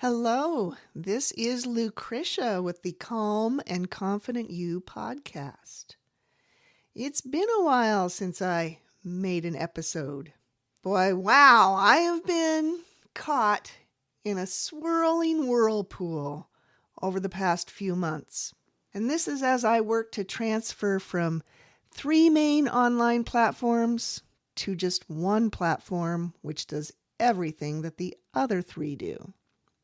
Hello, this is Lucretia with the Calm and Confident You podcast. It's been a while since I made an episode. Boy, wow, I have been caught in a swirling whirlpool over the past few months. And this is as I work to transfer from 3 main online platforms to just one platform which does everything that the other 3 do.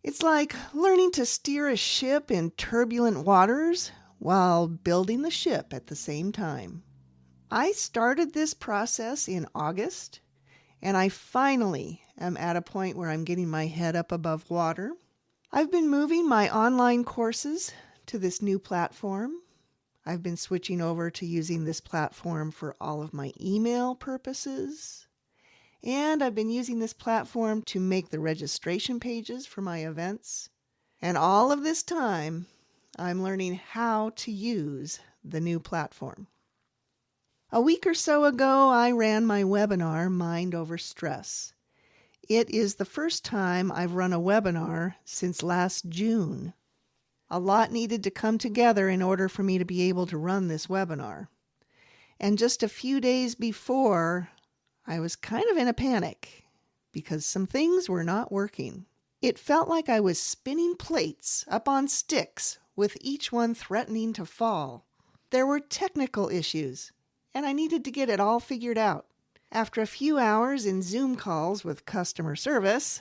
It's like learning to steer a ship in turbulent waters while building the ship at the same time. I started this process in August, and I finally am at a point where I'm getting my head up above water. I've been moving my online courses to this new platform. I've been switching over to using this platform for all of my email purposes. And I've been using this platform to make the registration pages for my events. And all of this time, I'm learning how to use the new platform. A week or so ago, I ran my webinar, Mind Over Stress. It is the first time I've run a webinar since last June. A lot needed to come together in order for me to be able to run this webinar. And just a few days before, I was kind of in a panic because some things were not working. It felt like I was spinning plates up on sticks with each one threatening to fall. There were technical issues, and I needed to get it all figured out. After a few hours in Zoom calls with customer service,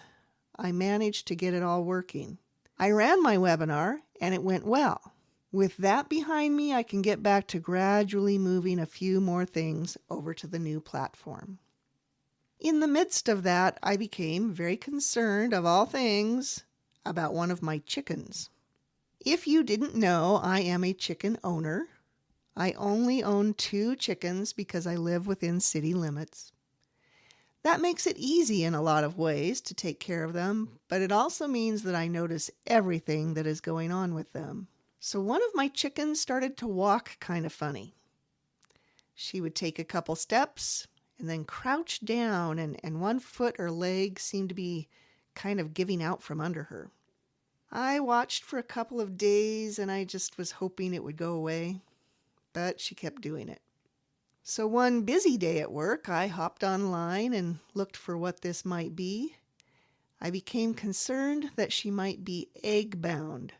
I managed to get it all working. I ran my webinar, and it went well. With that behind me, I can get back to gradually moving a few more things over to the new platform. In the midst of that, I became very concerned, of all things, about one of my chickens. If you didn't know, I am a chicken owner. I only own 2 chickens because I live within city limits. That makes it easy in a lot of ways to take care of them, but it also means that I notice everything that is going on with them. So one of my chickens started to walk kind of funny. She would take a couple steps and then crouch down, and one foot or leg seemed to be kind of giving out from under her. I watched for a couple of days, and I just was hoping it would go away, but she kept doing it. So one busy day at work, I hopped online and looked for what this might be. I became concerned that she might be egg-bound.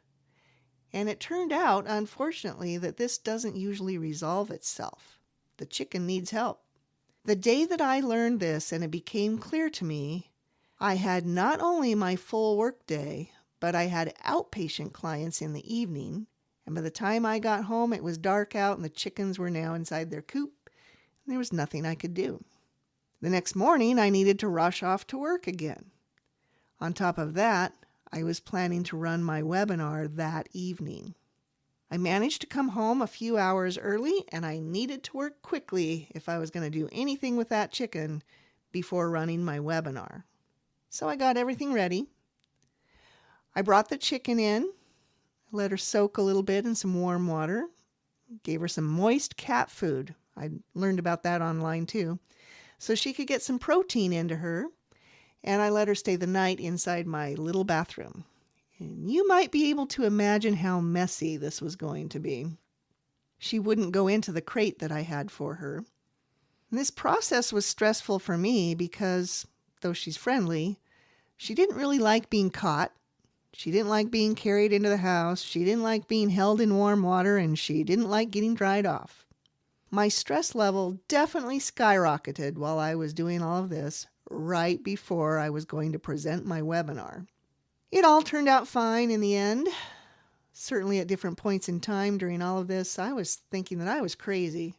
And it turned out, unfortunately, that this doesn't usually resolve itself. The chicken needs help. The day that I learned this and it became clear to me, I had not only my full work day, but I had outpatient clients in the evening, and by the time I got home it was dark out and the chickens were now inside their coop, and there was nothing I could do. The next morning I needed to rush off to work again. On top of that, I was planning to run my webinar that evening. I managed to come home a few hours early, and I needed to work quickly if I was going to do anything with that chicken before running my webinar. So I got everything ready. I brought the chicken in, let her soak a little bit in some warm water, gave her some moist cat food. I learned about that online too, so she could get some protein into her, and I let her stay the night inside my little bathroom. And you might be able to imagine how messy this was going to be. She wouldn't go into the crate that I had for her. And this process was stressful for me because, though she's friendly, she didn't really like being caught. She didn't like being carried into the house. She didn't like being held in warm water, and she didn't like getting dried off. My stress level definitely skyrocketed while I was doing all of this right before I was going to present my webinar. It all turned out fine in the end. Certainly at different points in time during all of this, I was thinking that I was crazy.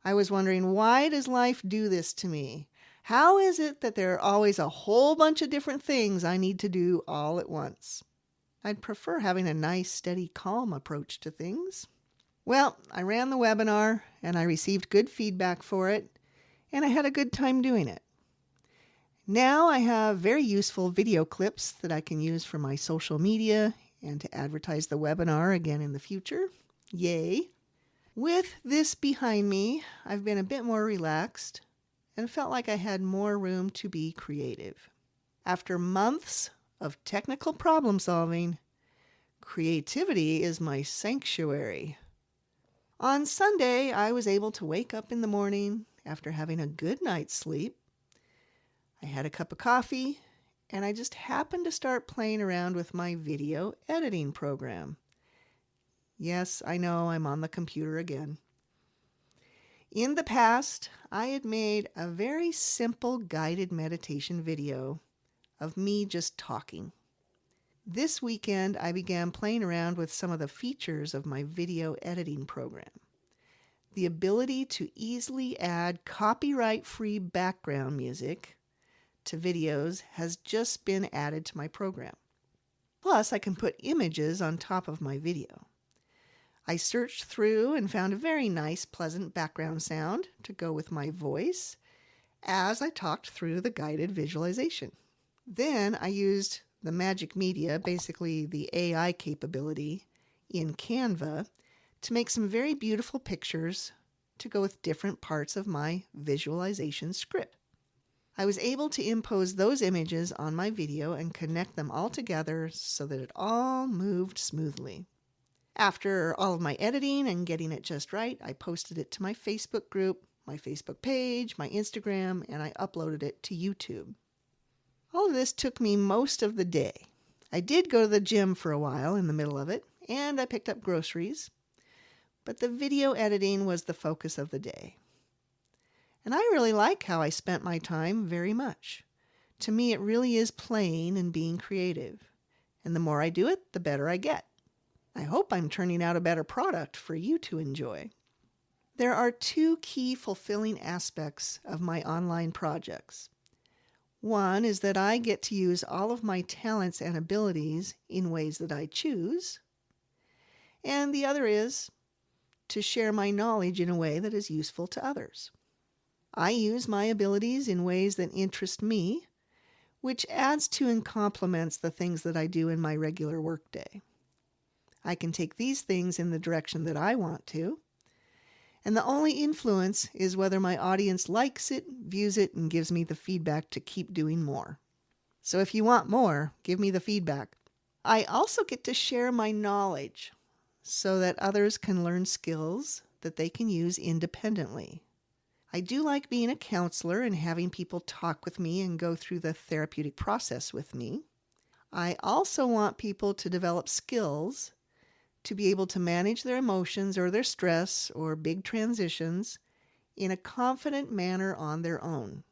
I was wondering, why does life do this to me? How is it that there are always a whole bunch of different things I need to do all at once? I'd prefer having a nice, steady, calm approach to things. Well, I ran the webinar, and I received good feedback for it, and I had a good time doing it. Now I have very useful video clips that I can use for my social media and to advertise the webinar again in the future. Yay! With this behind me, I've been a bit more relaxed and felt like I had more room to be creative. After months of technical problem solving, creativity is my sanctuary. On Sunday, I was able to wake up in the morning after having a good night's sleep. I had a cup of coffee, and I just happened to start playing around with my video editing program. Yes, I know I'm on the computer again. In the past, I had made a very simple guided meditation video of me just talking. This weekend, I began playing around with some of the features of my video editing program. The ability to easily add copyright-free background music to videos has just been added to my program. Plus, I can put images on top of my video. I searched through and found a very nice, pleasant background sound to go with my voice as I talked through the guided visualization. Then I used the magic media, basically the AI capability, in Canva to make some very beautiful pictures to go with different parts of my visualization script. I was able to impose those images on my video and connect them all together so that it all moved smoothly. After all of my editing and getting it just right, I posted it to my Facebook group, my Facebook page, my Instagram, and I uploaded it to YouTube. All of this took me most of the day. I did go to the gym for a while in the middle of it, and I picked up groceries, but the video editing was the focus of the day. And I really like how I spent my time very much. To me, it really is playing and being creative, and the more I do it, the better I get. I hope I'm turning out a better product for you to enjoy. There are two key fulfilling aspects of my online projects. One is that I get to use all of my talents and abilities in ways that I choose. And the other is to share my knowledge in a way that is useful to others. I use my abilities in ways that interest me, which adds to and complements the things that I do in my regular workday. I can take these things in the direction that I want to, and the only influence is whether my audience likes it, views it, and gives me the feedback to keep doing more. So if you want more, give me the feedback. I also get to share my knowledge so that others can learn skills that they can use independently. I do like being a counselor and having people talk with me and go through the therapeutic process with me. I also want people to develop skills to be able to manage their emotions or their stress or big transitions in a confident manner on their own.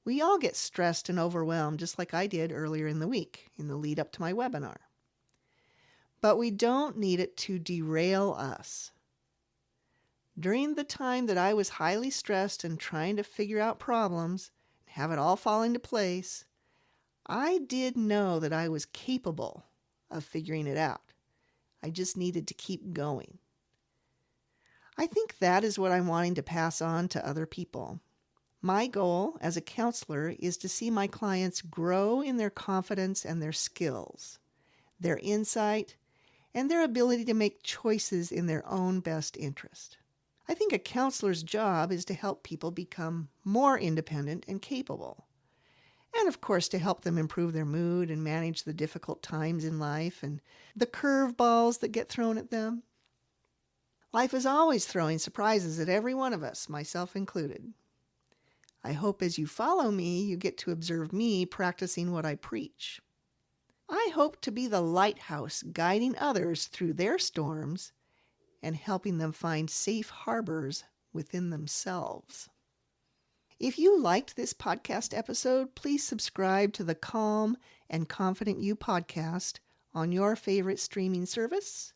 We all get stressed and overwhelmed just like I did earlier in the week in the lead up to my webinar. But we don't need it to derail us. During the time that I was highly stressed and trying to figure out problems and have it all fall into place, I did know that I was capable of figuring it out. I just needed to keep going. I think that is what I'm wanting to pass on to other people. My goal as a counselor is to see my clients grow in their confidence and their skills, their insight, and their ability to make choices in their own best interest. I think a counselor's job is to help people become more independent and capable. And of course, to help them improve their mood and manage the difficult times in life and the curveballs that get thrown at them. Life is always throwing surprises at every one of us, myself included. I hope as you follow me, you get to observe me practicing what I preach. I hope to be the lighthouse guiding others through their storms and helping them find safe harbors within themselves. If you liked this podcast episode, please subscribe to the Calm and Confident You podcast on your favorite streaming service.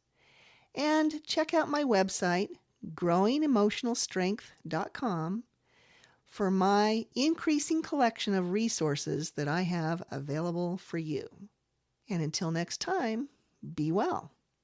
And check out my website, growingemotionalstrength.com, for my increasing collection of resources that I have available for you. And until next time, be well.